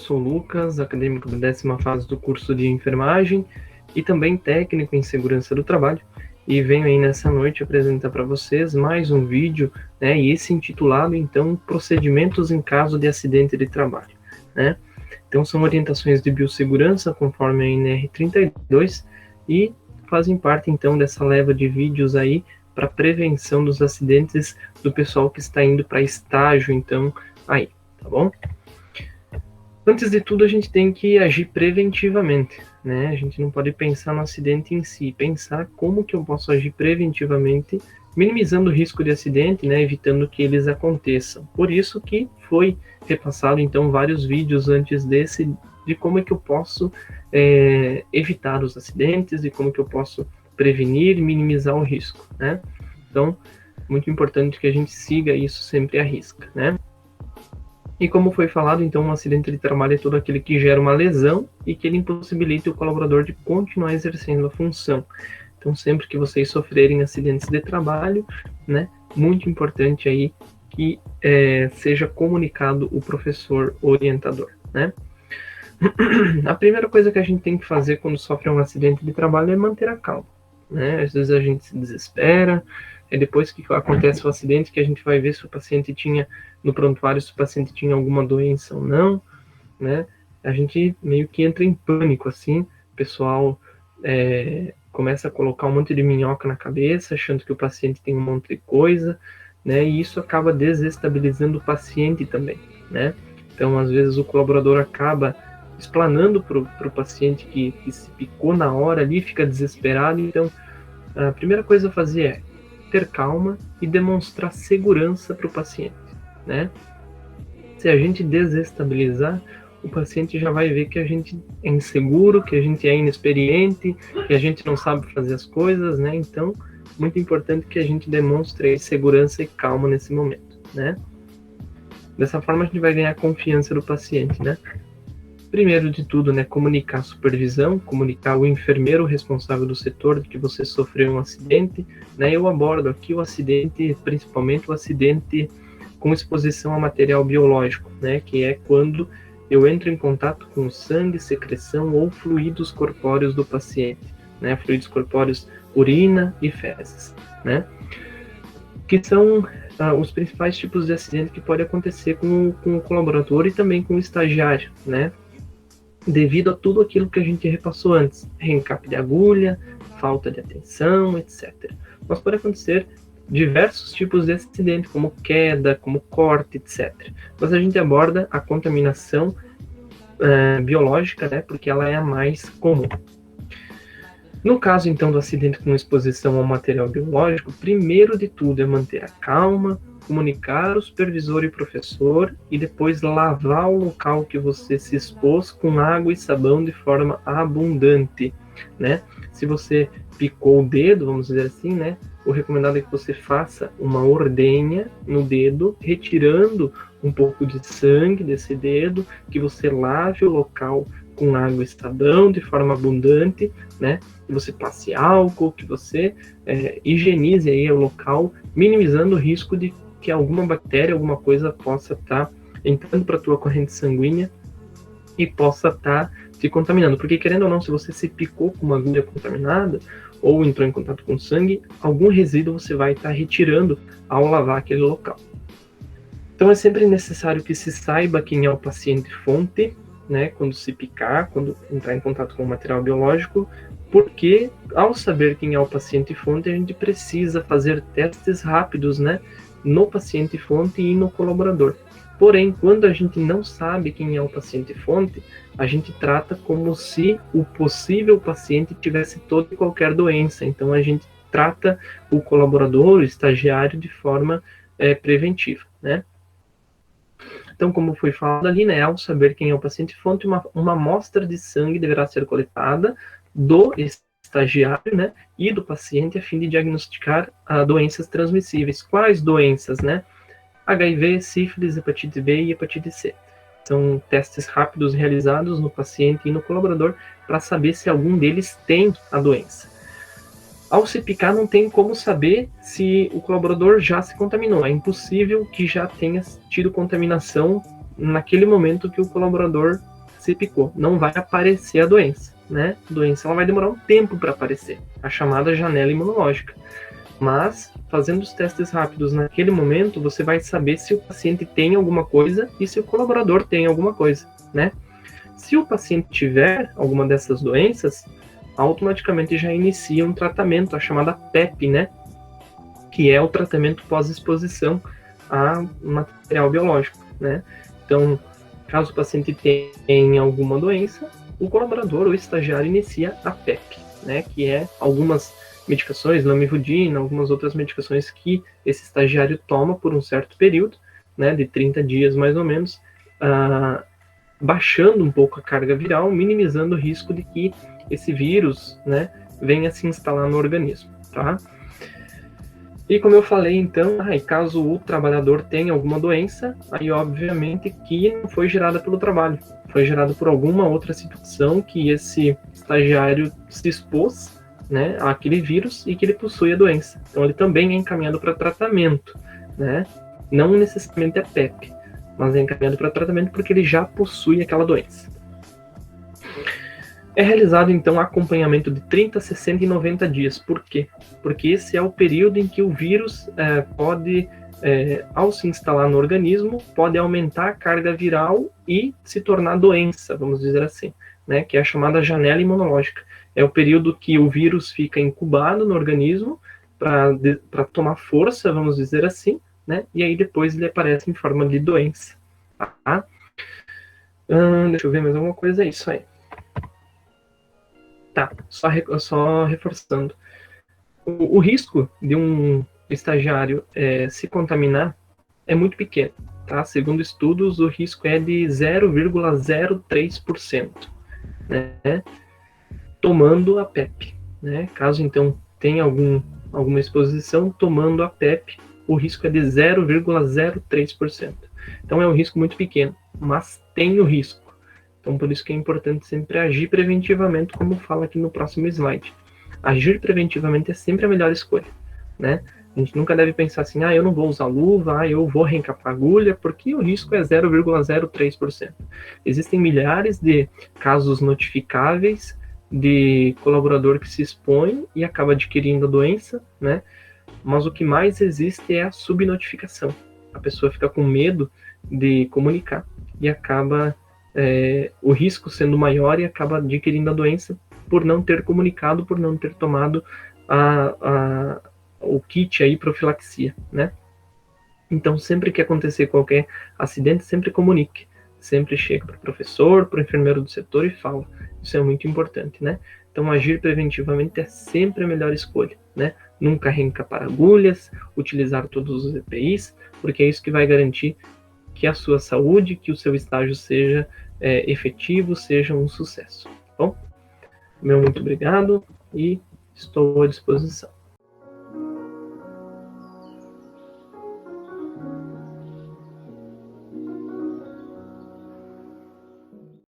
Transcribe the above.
sou o Lucas, acadêmico da 10ª fase do curso de enfermagem e também técnico em segurança do trabalho, e venho aí nessa noite apresentar para vocês mais um vídeo, né, e esse intitulado, então, Procedimentos em caso de acidente de trabalho, né? Então, são orientações de biossegurança, conforme a NR32, e fazem parte, então, dessa leva de vídeos aí para prevenção dos acidentes do pessoal que está indo para estágio, então, aí, tá bom? Antes de tudo, a gente tem que agir preventivamente, né? A gente não pode pensar no acidente em si, pensar como que eu posso agir preventivamente, minimizando o risco de acidente, né? Evitando que eles aconteçam. Por isso que foi repassado, então, vários vídeos antes desse, de como é que eu posso evitar os acidentes e como que eu posso prevenir e minimizar o risco, né? Então, muito importante que a gente siga isso sempre à risca, né? E como foi falado, então, um acidente de trabalho é todo aquele que gera uma lesão e que ele impossibilita o colaborador de continuar exercendo a função. Então, sempre que vocês sofrerem acidentes de trabalho, né, muito importante aí que seja comunicado o professor orientador, né? A primeira coisa que a gente tem que fazer quando sofre um acidente de trabalho é manter a calma, né? Às vezes a gente se desespera, é depois que acontece o acidente que a gente vai ver se o paciente tinha, no prontuário, se o paciente tinha alguma doença ou não, né? A gente meio que entra em pânico, assim, o pessoal começa a colocar um monte de minhoca na cabeça, achando que o paciente tem um monte de coisa, né? E isso acaba desestabilizando o paciente também, né? Então, às vezes, o colaborador acaba explanando para o paciente que se picou na hora ali, fica desesperado. Então, a primeira coisa a fazer é ter calma e demonstrar segurança para o paciente, né? Se a gente desestabilizar, o paciente já vai ver que a gente é inseguro, que a gente é inexperiente, que a gente não sabe fazer as coisas, né? Então, muito importante que a gente demonstre segurança e calma nesse momento, né? Dessa forma, a gente vai ganhar a confiança do paciente, né? Primeiro de tudo, né, comunicar a supervisão, comunicar o enfermeiro responsável do setor de que você sofreu um acidente, né? Eu abordo aqui o acidente, principalmente o acidente com exposição a material biológico, né, que é quando eu entro em contato com sangue, secreção ou fluidos corpóreos do paciente, né? Fluidos corpóreos, urina e fezes, né? Que são os principais tipos de acidente que pode acontecer com o colaborador e também com o estagiário, né? Devido a tudo aquilo que a gente repassou antes, reencape de agulha, falta de atenção, etc. Mas pode acontecer diversos tipos de acidente, como queda, como corte, etc. Mas a gente aborda a contaminação biológica, né, porque ela é a mais comum. No caso, então, do acidente com exposição ao material biológico, primeiro de tudo é manter a calma, comunicar o supervisor e professor e depois lavar o local que você se expôs com água e sabão de forma abundante, né? Se você picou o dedo, vamos dizer assim, né? O recomendado é que você faça uma ordenha no dedo, retirando um pouco de sangue desse dedo, que você lave o local com água e sabão de forma abundante, né? Que você passe álcool, que você higienize aí o local, minimizando o risco de que alguma bactéria, alguma coisa possa estar entrando para a tua corrente sanguínea e possa estar te contaminando. Porque, querendo ou não, se você se picou com uma agulha contaminada ou entrou em contato com sangue, algum resíduo você vai estar retirando ao lavar aquele local. Então, é sempre necessário que se saiba quem é o paciente fonte, né, quando se picar, quando entrar em contato com o material biológico, porque ao saber quem é o paciente fonte, a gente precisa fazer testes rápidos, né, no paciente fonte e no colaborador. Porém, quando a gente não sabe quem é o paciente fonte, a gente trata como se o possível paciente tivesse toda e qualquer doença. Então, a gente trata o colaborador, o estagiário, de forma preventiva, né? Então, como foi falado ali, né, ao saber quem é o paciente fonte, uma amostra de sangue deverá ser coletada do estagiário, né, e do paciente a fim de diagnosticar doenças transmissíveis. Quais doenças, né? HIV, sífilis, hepatite B e hepatite C. São testes rápidos realizados no paciente e no colaborador para saber se algum deles tem a doença. Ao se picar, não tem como saber se o colaborador já se contaminou. É impossível que já tenha tido contaminação naquele momento que o colaborador se picou. Não vai aparecer a doença, né? A doença ela vai demorar um tempo para aparecer, a chamada janela imunológica. Mas, fazendo os testes rápidos naquele momento, você vai saber se o paciente tem alguma coisa e se o colaborador tem alguma coisa, né? Se o paciente tiver alguma dessas doenças, automaticamente já inicia um tratamento, a chamada PEP, né? Que é o tratamento pós-exposição a material biológico, né? Então, caso o paciente tenha alguma doença, o colaborador ou estagiário inicia a PEP, né? Que é algumas medicações, lamivudina, algumas outras medicações que esse estagiário toma por um certo período, né? De 30 dias mais ou menos, baixando um pouco a carga viral, minimizando o risco de que esse vírus, né, venha se instalar no organismo, tá? E como eu falei, então, caso o trabalhador tenha alguma doença, aí obviamente que não foi gerada pelo trabalho, foi gerada por alguma outra situação que esse estagiário se expôs, né, àquele vírus e que ele possui a doença. Então ele também é encaminhado para tratamento, né? Não necessariamente é PEP, mas é encaminhado para tratamento porque ele já possui aquela doença. É realizado, então, acompanhamento de 30, 60 e 90 dias. Por quê? Porque esse é o período em que o vírus pode, ao se instalar no organismo, pode aumentar a carga viral e se tornar doença, vamos dizer assim, né? Que é a chamada janela imunológica. É o período que o vírus fica incubado no organismo para tomar força, vamos dizer assim, né? E aí depois ele aparece em forma de doença. Tá? Deixa eu ver mais alguma coisa, é isso aí. Tá, só reforçando. O risco de um estagiário se contaminar é muito pequeno, tá? Segundo estudos, o risco é de 0,03%, né? Tomando a PEP, né? Caso, então, tenha alguma exposição, tomando a PEP, o risco é de 0,03%. Então, é um risco muito pequeno, mas tem o risco. Então, por isso que é importante sempre agir preventivamente, como fala aqui no próximo slide. Agir preventivamente é sempre a melhor escolha, né? A gente nunca deve pensar assim, eu não vou usar luva, eu vou reencapar agulha, porque o risco é 0,03%. Existem milhares de casos notificáveis de colaborador que se expõe e acaba adquirindo a doença, né? Mas o que mais existe é a subnotificação. A pessoa fica com medo de comunicar e acaba o risco sendo maior e acaba adquirindo a doença por não ter comunicado, por não ter tomado o kit aí profilaxia, né? Então, sempre que acontecer qualquer acidente, sempre comunique. Sempre chega para o professor, para o enfermeiro do setor e fala. Isso é muito importante, né? Então, agir preventivamente é sempre a melhor escolha, né? Nunca reencapar agulhas, utilizar todos os EPIs, porque é isso que vai garantir que a sua saúde, que o seu estágio seja efetivo, seja um sucesso. Bom, meu muito obrigado e estou à disposição.